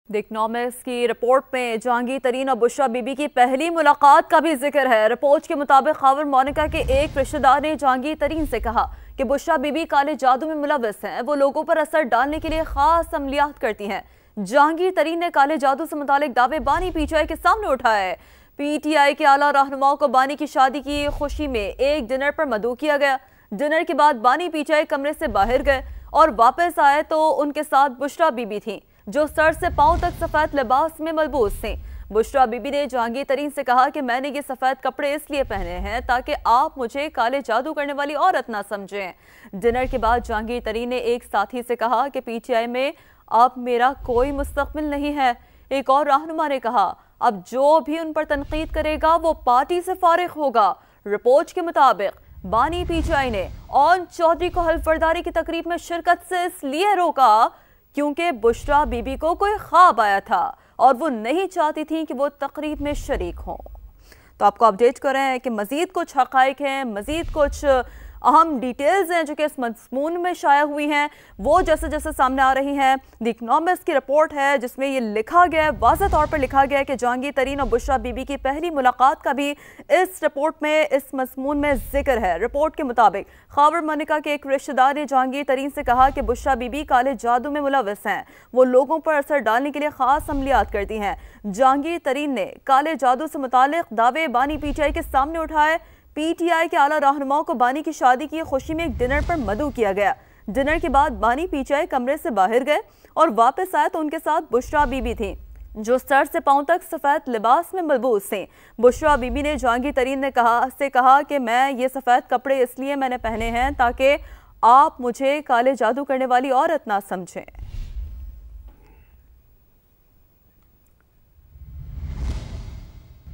The economist की report में जहांगीर तरीन और बुशरा बीबी की पहली मुलाकात का भी जिक्र है। रिपोर्ट के मुताबिक खबर मोनिका के एक रिश्तेदार ने जहांगीर तरीन से कहा कि बुशरा बीबी काले जादू में मुलव्वस हैं, वो लोगों पर असर डालने के लिए खास अमलियात करती हैं। जहांगीर तरीन ने काले जादू से मुतालिक दावे बानी पीटीआई के सामने उठाए हैं। पीटीआई के आला रहनुमाओं को बानी की शादी की खुशी में एक डिनर पर मदऊ किया गया। डिनर के बाद बानी पीटीआई कमरे से बाहर गए और वापस आए तो उनके साथ बुशरा बीबी थी, जो सर से पांव तक सफेद लिबास में मलबूस थी। बुशरा बीबी ने जहांगीर तरीन से कहा कि मैंने ये सफेद कपड़े इसलिए पहने हैं ताकि आप मुझे काले जादू करने वाली औरत ना समझें। डिनर के बाद जहांगीर तरीन ने एक साथी से कहा कि पीटीआई में अब मेरा कोई मुस्तकबिल नहीं है। एक और रहनुमा ने कहा अब जो भी उन पर तनकीद करेगा वो पार्टी से फारिग होगा। रिपोर्ट के मुताबिक बानी पीटीआई ने ओन चौधरी को हल्फबरदारी की तकरीब में शिरकत से इसलिए रोका क्योंकि बुशरा बीबी को कोई ख्वाब आया था और वो नहीं चाहती थी कि वो तकरीब में शरीक हों। तो आपको अपडेट कर रहे हैं कि मजीद कुछ हक़ाइक़ हैं, मजीद कुछ अहम डिटेल्स हैं जो कि इस मज़मून में शाया हुई हैं, वो जैसे जैसे सामने आ रही हैं। द इकनॉमिस्ट की रिपोर्ट है जिसमें ये लिखा गया है, वाज़ेह तौर पर लिखा गया है कि जहांगीर तरीन और बुशरा बीबी की पहली मुलाकात का भी इस रिपोर्ट में, इस मज़मून में जिक्र है। रिपोर्ट के मुताबिक खबर मोनिका के एक रिश्तेदार ने जहांगीर तरीन से कहा कि बुशरा बीबी काले जादू में मुलव्वस हैं, वो लोगों पर असर डालने के लिए खास अमलियात करती हैं। जहांगीर तरीन ने काले जादू से मुतालिक दावे बानी पीटीआई के सामने उठाए। पीटीआई के आला रहनुमाओं को बानी की शादी की खुशी में एक डिनर पर मदऊ किया गया। डिनर के बाद बानी पीटीआई कमरे से बाहर गए और वापस आए तो उनके साथ बुशरा बीबी थी, जो सर से पांव तक सफेद लिबास में मलबूस थी। बुशरा बीबी ने जहांगीर तरीन ने कहा कि मैं ये सफेद कपड़े इसलिए मैंने पहने हैं ताकि आप मुझे काले जादू करने वाली औरत ना समझें।